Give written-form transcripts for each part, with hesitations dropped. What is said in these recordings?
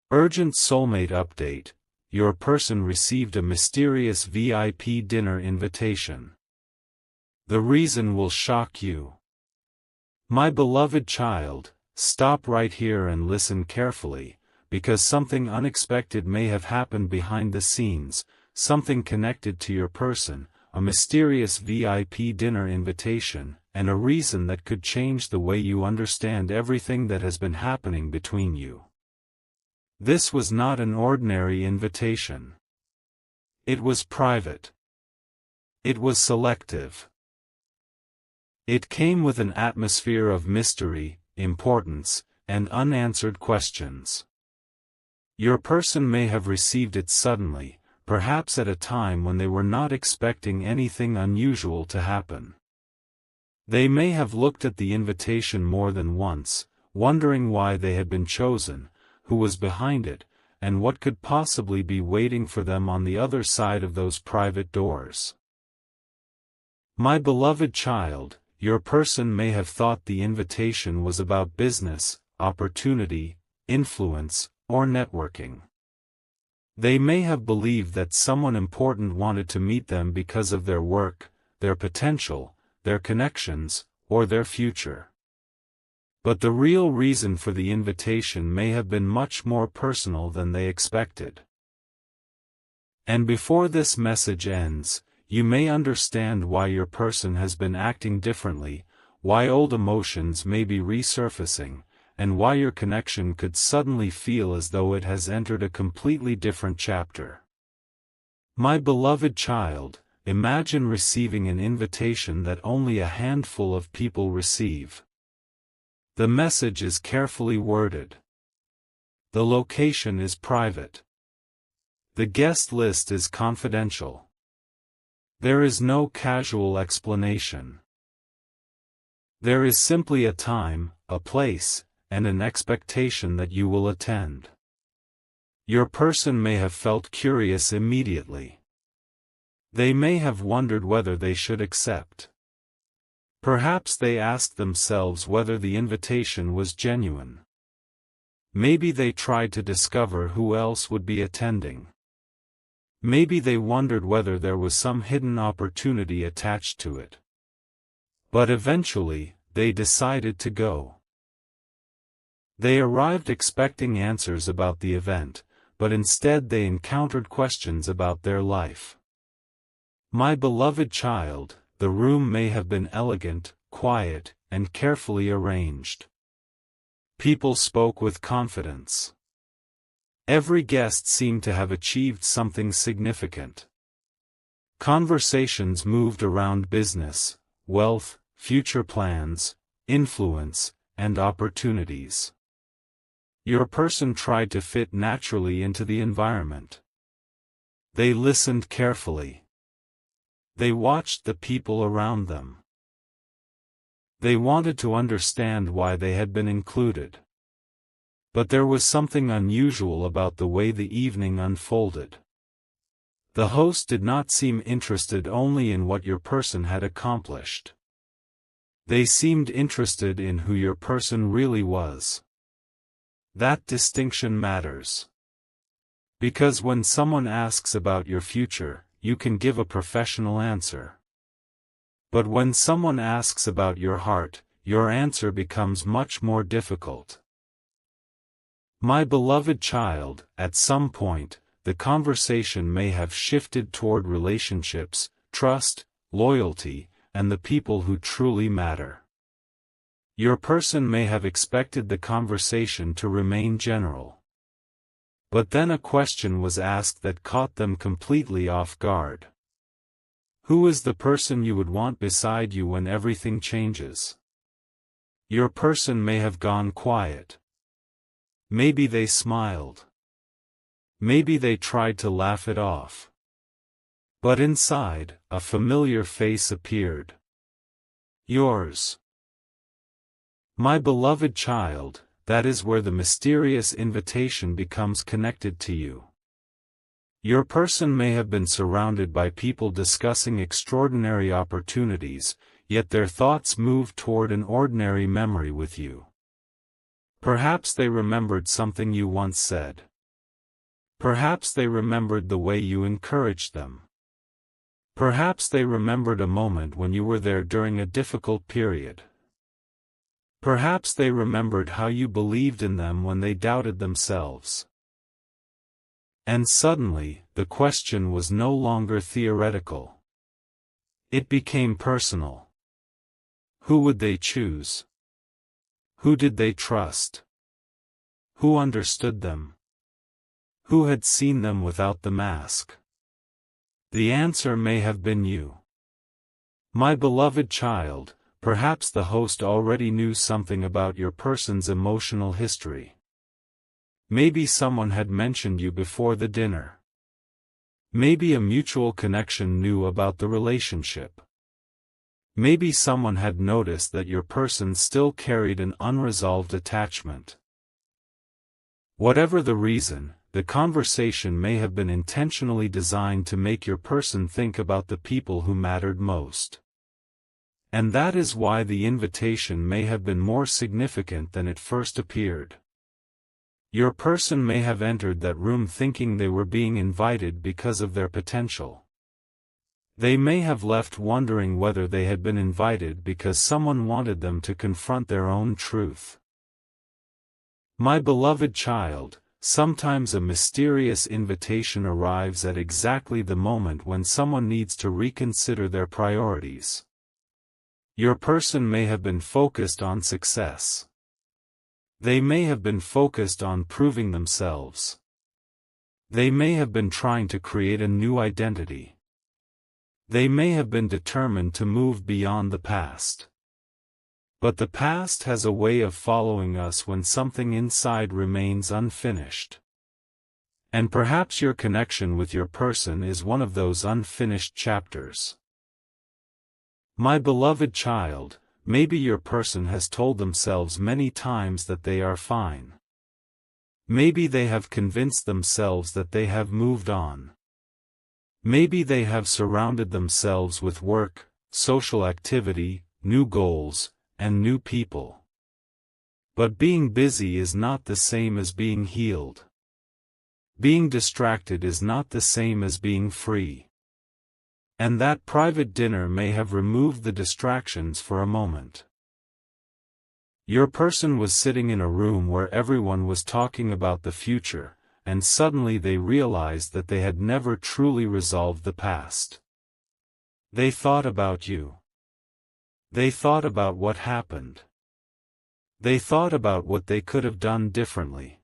Urgent Soulmate update. Your person received a mysterious VIP dinner invitation. The reason will shock you. My beloved child, stop right here and listen carefully, because something unexpected may have happened behind the scenes, something connected to your person, a mysterious VIP dinner invitation, and a reason that could change the way you understand everything that has been happening between you. This was not an ordinary invitation. It was private. It was selective. It came with an atmosphere of mystery, importance, and unanswered questions. Your person may have received it suddenly, perhaps at a time when they were not expecting anything unusual to happen. They may have looked at the invitation more than once, wondering why they had been chosen, who was behind it, and what could possibly be waiting for them on the other side of those private doors. My beloved child, your person may have thought the invitation was about business, opportunity, influence, or networking. They may have believed that someone important wanted to meet them because of their work, their potential, their connections, or their future. But the real reason for the invitation may have been much more personal than they expected. And before this message ends, you may understand why your person has been acting differently, why old emotions may be resurfacing, and why your connection could suddenly feel as though it has entered a completely different chapter. My beloved child, imagine receiving an invitation that only a handful of people receive. The message is carefully worded. The location is private. The guest list is confidential. There is no casual explanation. There is simply a time, a place, and an expectation that you will attend. Your person may have felt curious immediately. They may have wondered whether they should accept. Perhaps they asked themselves whether the invitation was genuine. Maybe they tried to discover who else would be attending. Maybe they wondered whether there was some hidden opportunity attached to it. But eventually, they decided to go. They arrived expecting answers about the event, but instead they encountered questions about their life. My beloved child, the room may have been elegant, quiet, and carefully arranged. People spoke with confidence. Every guest seemed to have achieved something significant. Conversations moved around business, wealth, future plans, influence, and opportunities. Your person tried to fit naturally into the environment. They listened carefully. They watched the people around them. They wanted to understand why they had been included. But there was something unusual about the way the evening unfolded. The host did not seem interested only in what your person had accomplished. They seemed interested in who your person really was. That distinction matters. Because when someone asks about your future, you can give a professional answer. But when someone asks about your heart, your answer becomes much more difficult. My beloved child, at some point, the conversation may have shifted toward relationships, trust, loyalty, and the people who truly matter. Your person may have expected the conversation to remain general. But then a question was asked that caught them completely off guard. Who is the person you would want beside you when everything changes? Your person may have gone quiet. Maybe they smiled. Maybe they tried to laugh it off. But inside, a familiar face appeared. Yours. My beloved child, that is where the mysterious invitation becomes connected to you. Your person may have been surrounded by people discussing extraordinary opportunities, yet their thoughts moved toward an ordinary memory with you. Perhaps they remembered something you once said. Perhaps they remembered the way you encouraged them. Perhaps they remembered a moment when you were there during a difficult period. Perhaps they remembered how you believed in them when they doubted themselves. And suddenly, the question was no longer theoretical. It became personal. Who would they choose? Who did they trust? Who understood them? Who had seen them without the mask? The answer may have been you. My beloved child, perhaps the host already knew something about your person's emotional history. Maybe someone had mentioned you before the dinner. Maybe a mutual connection knew about the relationship. Maybe someone had noticed that your person still carried an unresolved attachment. Whatever the reason, the conversation may have been intentionally designed to make your person think about the people who mattered most. And that is why the invitation may have been more significant than it first appeared. Your person may have entered that room thinking they were being invited because of their potential. They may have left wondering whether they had been invited because someone wanted them to confront their own truth. My beloved child, sometimes a mysterious invitation arrives at exactly the moment when someone needs to reconsider their priorities. Your person may have been focused on success. They may have been focused on proving themselves. They may have been trying to create a new identity. They may have been determined to move beyond the past. But the past has a way of following us when something inside remains unfinished. And perhaps your connection with your person is one of those unfinished chapters. My beloved child, maybe your person has told themselves many times that they are fine. Maybe they have convinced themselves that they have moved on. Maybe they have surrounded themselves with work, social activity, new goals, and new people. But being busy is not the same as being healed. Being distracted is not the same as being free. And that private dinner may have removed the distractions for a moment. Your person was sitting in a room where everyone was talking about the future, and suddenly they realized that they had never truly resolved the past. They thought about you. They thought about what happened. They thought about what they could have done differently.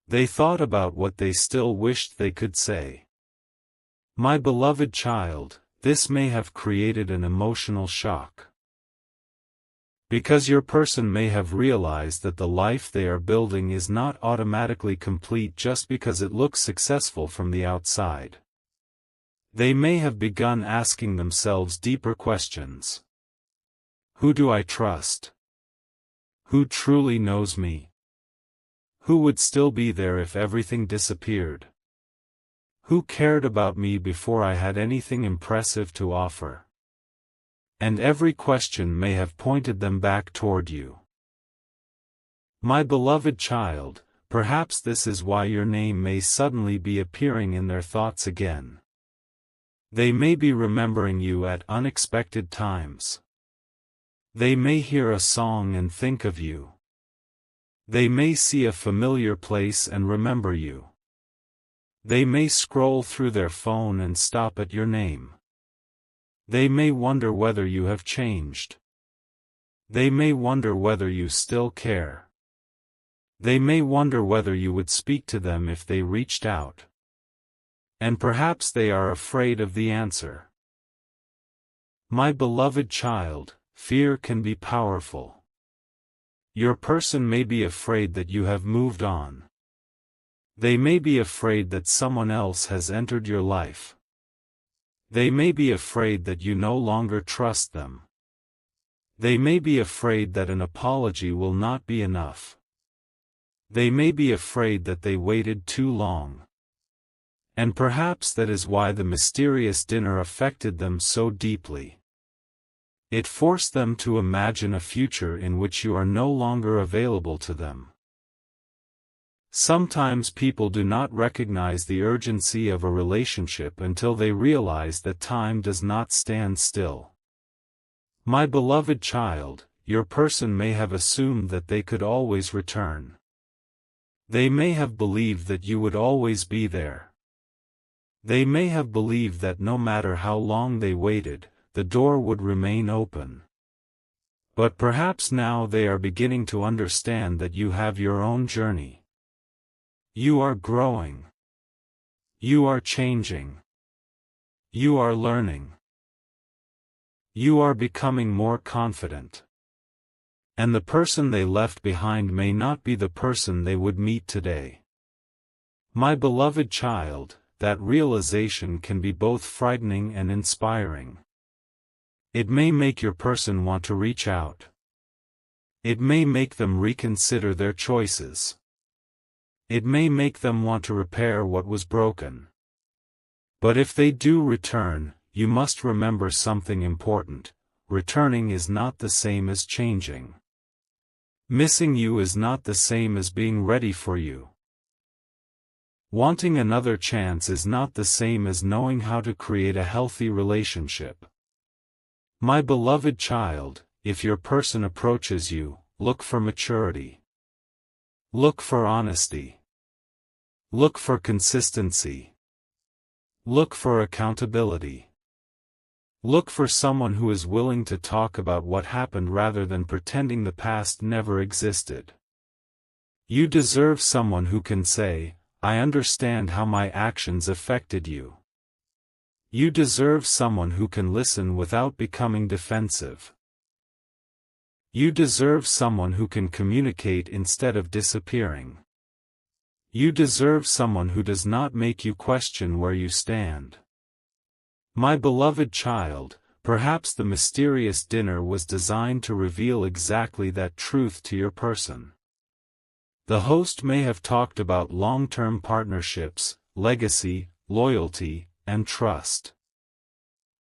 They thought about what they still wished they could say. My beloved child, this may have created an emotional shock. Because your person may have realized that the life they are building is not automatically complete just because it looks successful from the outside. They may have begun asking themselves deeper questions. Who do I trust? Who truly knows me? Who would still be there if everything disappeared? Who cared about me before I had anything impressive to offer? And every question may have pointed them back toward you. My beloved child, perhaps this is why your name may suddenly be appearing in their thoughts again. They may be remembering you at unexpected times. They may hear a song and think of you. They may see a familiar place and remember you. They may scroll through their phone and stop at your name. They may wonder whether you have changed. They may wonder whether you still care. They may wonder whether you would speak to them if they reached out. And perhaps they are afraid of the answer. My beloved child, fear can be powerful. Your person may be afraid that you have moved on. They may be afraid that someone else has entered your life. They may be afraid that you no longer trust them. They may be afraid that an apology will not be enough. They may be afraid that they waited too long. And perhaps that is why the mysterious dinner affected them so deeply. It forced them to imagine a future in which you are no longer available to them. Sometimes people do not recognize the urgency of a relationship until they realize that time does not stand still. My beloved child, your person may have assumed that they could always return. They may have believed that you would always be there. They may have believed that no matter how long they waited, the door would remain open. But perhaps now they are beginning to understand that you have your own journey. You are growing. You are changing. You are learning. You are becoming more confident. And the person they left behind may not be the person they would meet today. My beloved child, that realization can be both frightening and inspiring. It may make your person want to reach out. It may make them reconsider their choices. It may make them want to repair what was broken. But if they do return, you must remember something important: returning is not the same as changing. Missing you is not the same as being ready for you. Wanting another chance is not the same as knowing how to create a healthy relationship. My beloved child, if your person approaches you, look for maturity. Look for honesty. Look for consistency. Look for accountability. Look for someone who is willing to talk about what happened rather than pretending the past never existed. You deserve someone who can say, "I understand how my actions affected you." You deserve someone who can listen without becoming defensive. You deserve someone who can communicate instead of disappearing. You deserve someone who does not make you question where you stand. My beloved child, perhaps the mysterious dinner was designed to reveal exactly that truth to your person. The host may have talked about long-term partnerships, legacy, loyalty, and trust.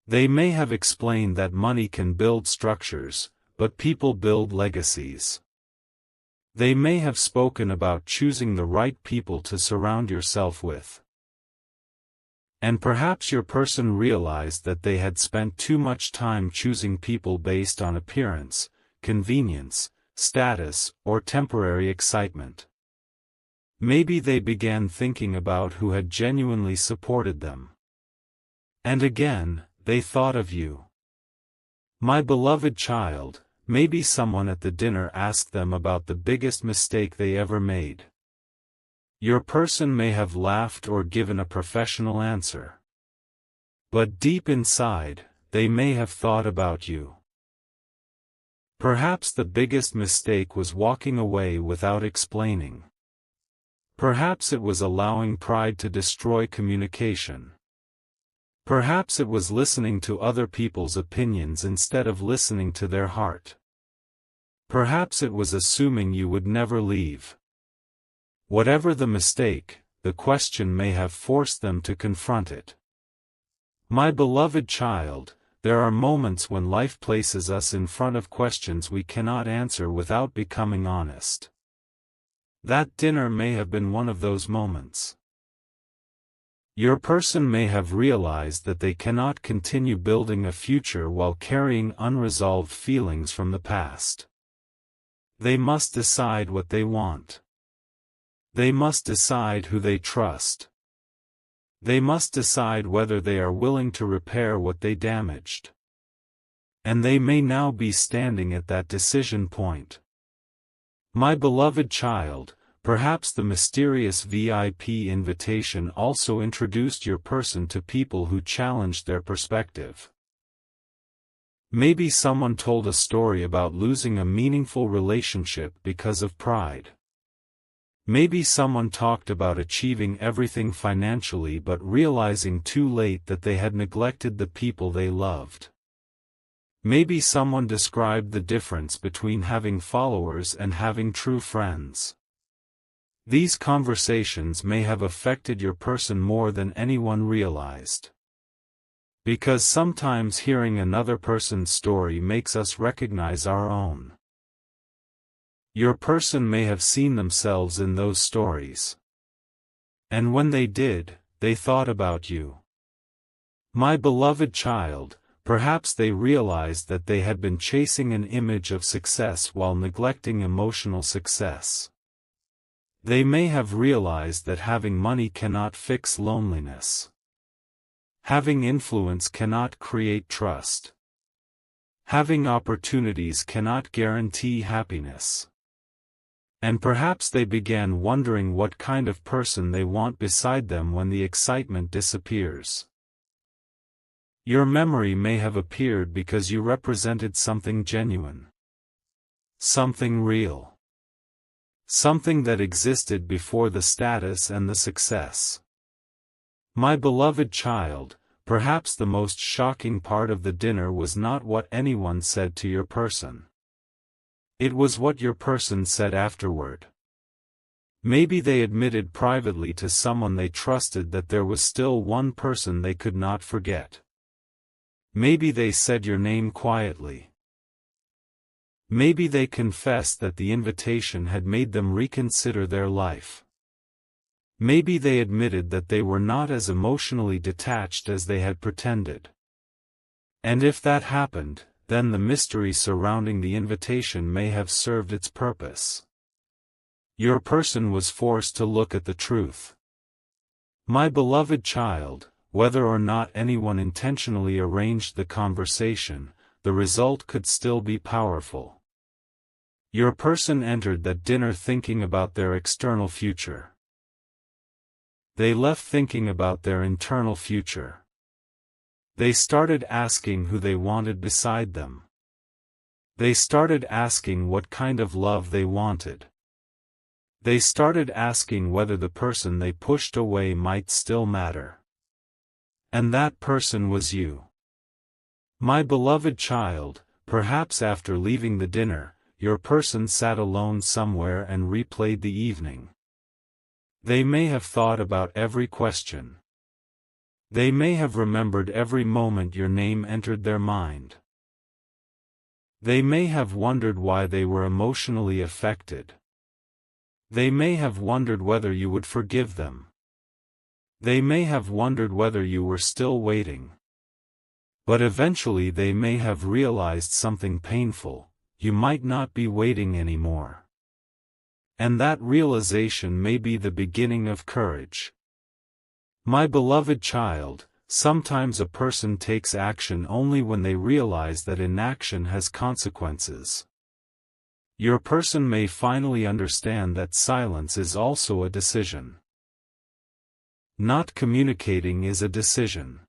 They may have explained that money can build structures, but people build legacies. They may have spoken about choosing the right people to surround yourself with. And perhaps your person realized that they had spent too much time choosing people based on appearance, convenience, status, or temporary excitement. Maybe they began thinking about who had genuinely supported them. And again, they thought of you. My beloved child, maybe someone at the dinner asked them about the biggest mistake they ever made. Your person may have laughed or given a professional answer. But deep inside, they may have thought about you. Perhaps the biggest mistake was walking away without explaining. Perhaps it was allowing pride to destroy communication. Perhaps it was listening to other people's opinions instead of listening to their heart. Perhaps it was assuming you would never leave. Whatever the mistake, the question may have forced them to confront it. My beloved child, there are moments when life places us in front of questions we cannot answer without becoming honest. That dinner may have been one of those moments. Your person may have realized that they cannot continue building a future while carrying unresolved feelings from the past. They must decide what they want. They must decide who they trust. They must decide whether they are willing to repair what they damaged. And they may now be standing at that decision point. My beloved child, perhaps the mysterious VIP invitation also introduced your person to people who challenged their perspective. Maybe someone told a story about losing a meaningful relationship because of pride. Maybe someone talked about achieving everything financially but realizing too late that they had neglected the people they loved. Maybe someone described the difference between having followers and having true friends. These conversations may have affected your person more than anyone realized. Because sometimes hearing another person's story makes us recognize our own. Your person may have seen themselves in those stories. And when they did, they thought about you. My beloved child, perhaps they realized that they had been chasing an image of success while neglecting emotional success. They may have realized that having money cannot fix loneliness. Having influence cannot create trust. Having opportunities cannot guarantee happiness. And perhaps they began wondering what kind of person they want beside them when the excitement disappears. Your memory may have appeared because you represented something genuine. Something real. Something that existed before the status and the success. My beloved child, perhaps the most shocking part of the dinner was not what anyone said to your person. It was what your person said afterward. Maybe they admitted privately to someone they trusted that there was still one person they could not forget. Maybe they said your name quietly. Maybe they confessed that the invitation had made them reconsider their life. Maybe they admitted that they were not as emotionally detached as they had pretended. And if that happened, then the mystery surrounding the invitation may have served its purpose. Your person was forced to look at the truth. My beloved child, whether or not anyone intentionally arranged the conversation, the result could still be powerful. Your person entered that dinner thinking about their external future. They left thinking about their internal future. They started asking who they wanted beside them. They started asking what kind of love they wanted. They started asking whether the person they pushed away might still matter. And that person was you. My beloved child, perhaps after leaving the dinner, your person sat alone somewhere and replayed the evening. They may have thought about every question. They may have remembered every moment your name entered their mind. They may have wondered why they were emotionally affected. They may have wondered whether you would forgive them. They may have wondered whether you were still waiting. But eventually they may have realized something painful: you might not be waiting anymore. And that realization may be the beginning of courage. My beloved child, sometimes a person takes action only when they realize that inaction has consequences. Your person may finally understand that silence is also a decision. Not communicating is a decision.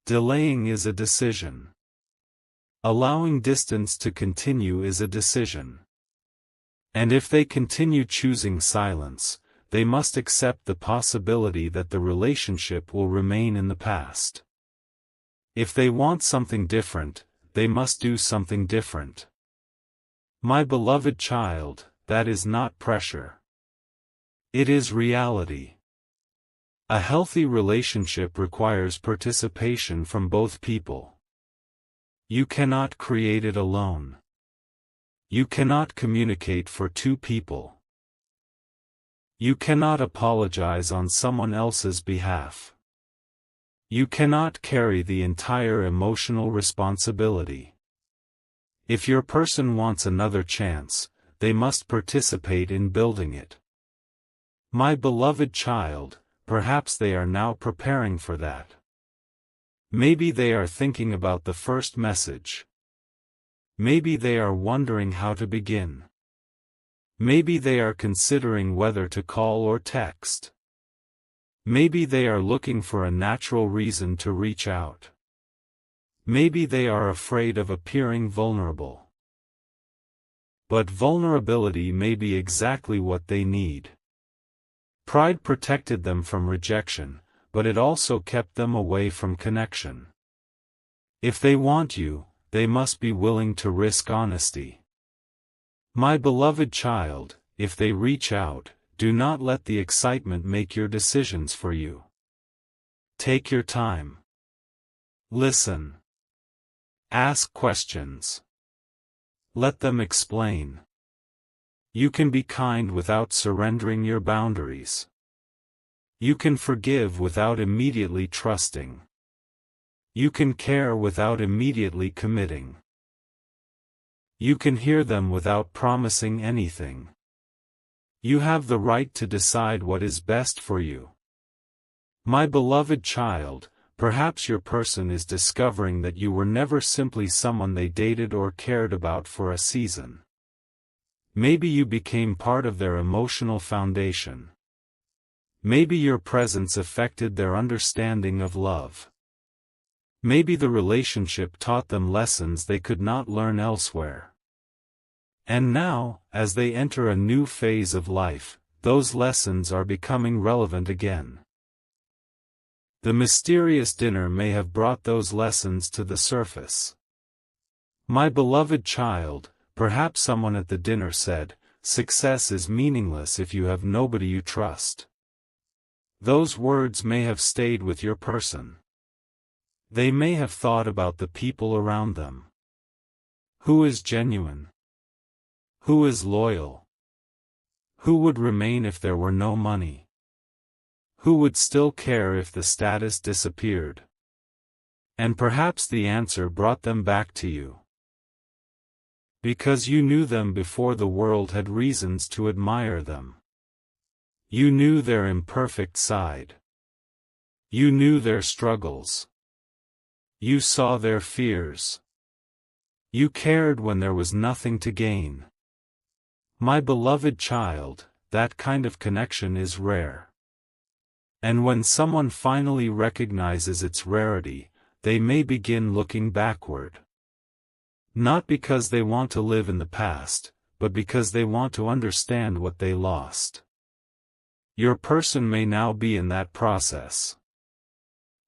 Delaying is a decision. Allowing distance to continue is a decision. And if they continue choosing silence, they must accept the possibility that the relationship will remain in the past. If they want something different, they must do something different. My beloved child, that is not pressure. It is reality. A healthy relationship requires participation from both people. You cannot create it alone. You cannot communicate for two people. You cannot apologize on someone else's behalf. You cannot carry the entire emotional responsibility. If your person wants another chance, they must participate in building it. My beloved child, perhaps they are now preparing for that. Maybe they are thinking about the first message. Maybe they are wondering how to begin. Maybe they are considering whether to call or text. Maybe they are looking for a natural reason to reach out. Maybe they are afraid of appearing vulnerable. But vulnerability may be exactly what they need. Pride protected them from rejection, but it also kept them away from connection. If they want you, they must be willing to risk honesty. My beloved child, if they reach out, do not let the excitement make your decisions for you. Take your time. Listen. Ask questions. Let them explain. You can be kind without surrendering your boundaries. You can forgive without immediately trusting. You can care without immediately committing. You can hear them without promising anything. You have the right to decide what is best for you. My beloved child, perhaps your person is discovering that you were never simply someone they dated or cared about for a season. Maybe you became part of their emotional foundation. Maybe your presence affected their understanding of love. Maybe the relationship taught them lessons they could not learn elsewhere. And now, as they enter a new phase of life, those lessons are becoming relevant again. The mysterious dinner may have brought those lessons to the surface. My beloved child, perhaps someone at the dinner said, "Success is meaningless if you have nobody you trust." Those words may have stayed with your person. They may have thought about the people around them. Who is genuine? Who is loyal? Who would remain if there were no money? Who would still care if the status disappeared? And perhaps the answer brought them back to you. Because you knew them before the world had reasons to admire them. You knew their imperfect side. You knew their struggles. You saw their fears. You cared when there was nothing to gain. My beloved child, that kind of connection is rare. And when someone finally recognizes its rarity, they may begin looking backward. Not because they want to live in the past, but because they want to understand what they lost. Your person may now be in that process.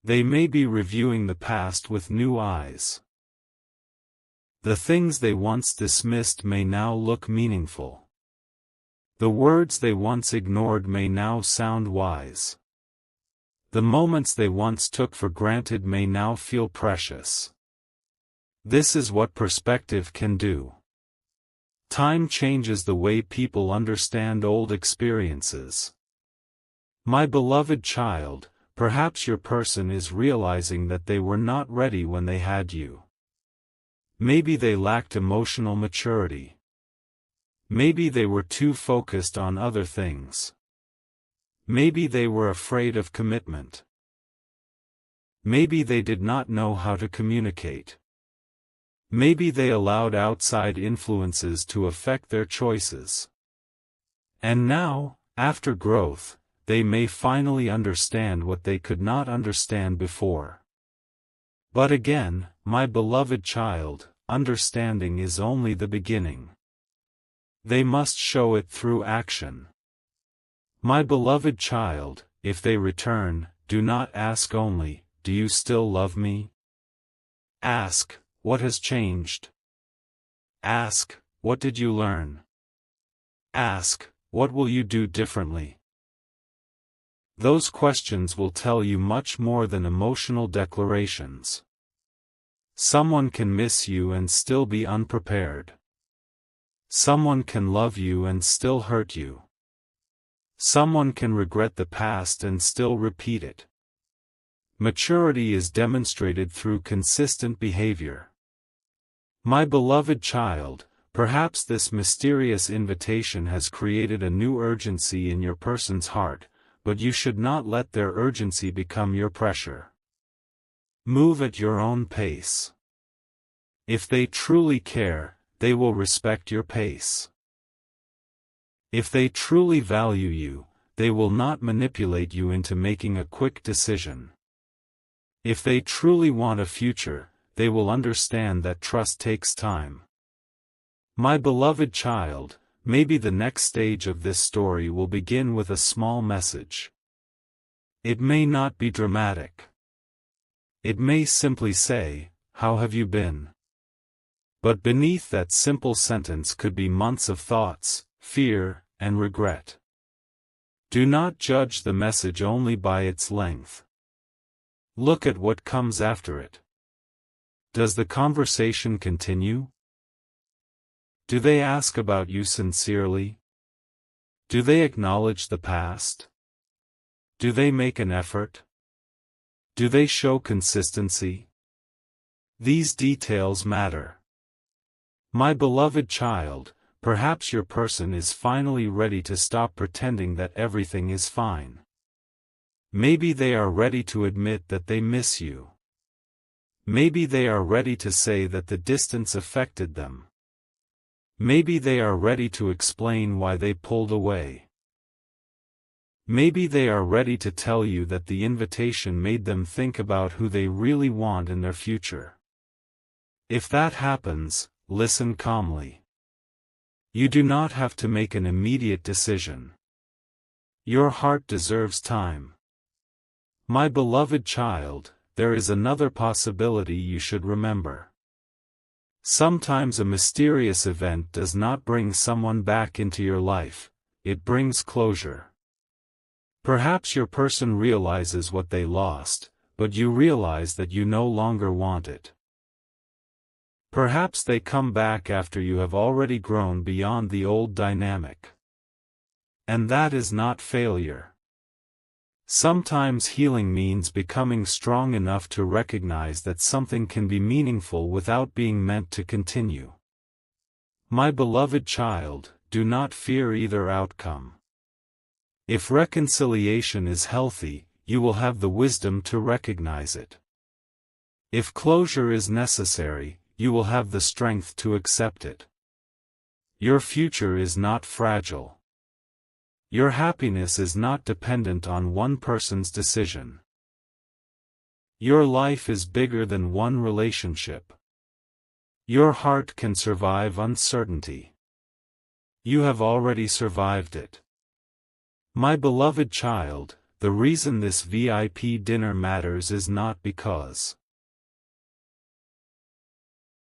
They may be reviewing the past with new eyes. The things they once dismissed may now look meaningful. The words they once ignored may now sound wise. The moments they once took for granted may now feel precious. This is what perspective can do. Time changes the way people understand old experiences. My beloved child, perhaps your person is realizing that they were not ready when they had you. Maybe they lacked emotional maturity. Maybe they were too focused on other things. Maybe they were afraid of commitment. Maybe they did not know how to communicate. Maybe they allowed outside influences to affect their choices. And now, after growth, they may finally understand what they could not understand before. But again, my beloved child, understanding is only the beginning. They must show it through action. My beloved child, if they return, do not ask only, "Do you still love me?" Ask, "What has changed?" Ask, "What did you learn?" Ask, "What will you do differently?" Those questions will tell you much more than emotional declarations. Someone can miss you and still be unprepared. Someone can love you and still hurt you. Someone can regret the past and still repeat it. Maturity is demonstrated through consistent behavior. My beloved child, perhaps this mysterious invitation has created a new urgency in your person's heart, but you should not let their urgency become your pressure. Move at your own pace. If they truly care, they will respect your pace. If they truly value you, they will not manipulate you into making a quick decision. If they truly want a future, they will understand that trust takes time. My beloved child, maybe the next stage of this story will begin with a small message. It may not be dramatic. It may simply say, "How have you been?" But beneath that simple sentence could be months of thoughts, fear, and regret. Do not judge the message only by its length. Look at what comes after it. Does the conversation continue? Do they ask about you sincerely? Do they acknowledge the past? Do they make an effort? Do they show consistency? These details matter. My beloved child, perhaps your person is finally ready to stop pretending that everything is fine. Maybe they are ready to admit that they miss you. Maybe they are ready to say that the distance affected them. Maybe they are ready to explain why they pulled away. Maybe they are ready to tell you that the invitation made them think about who they really want in their future. If that happens, listen calmly. You do not have to make an immediate decision. Your heart deserves time. My beloved child, there is another possibility you should remember. Sometimes a mysterious event does not bring someone back into your life, it brings closure. Perhaps your person realizes what they lost, but you realize that you no longer want it. Perhaps they come back after you have already grown beyond the old dynamic. And that is not failure. Sometimes healing means becoming strong enough to recognize that something can be meaningful without being meant to continue. My beloved child, do not fear either outcome. If reconciliation is healthy, you will have the wisdom to recognize it. If closure is necessary, you will have the strength to accept it. Your future is not fragile. Your happiness is not dependent on one person's decision. Your life is bigger than one relationship. Your heart can survive uncertainty. You have already survived it. My beloved child, the reason this VIP dinner matters is not because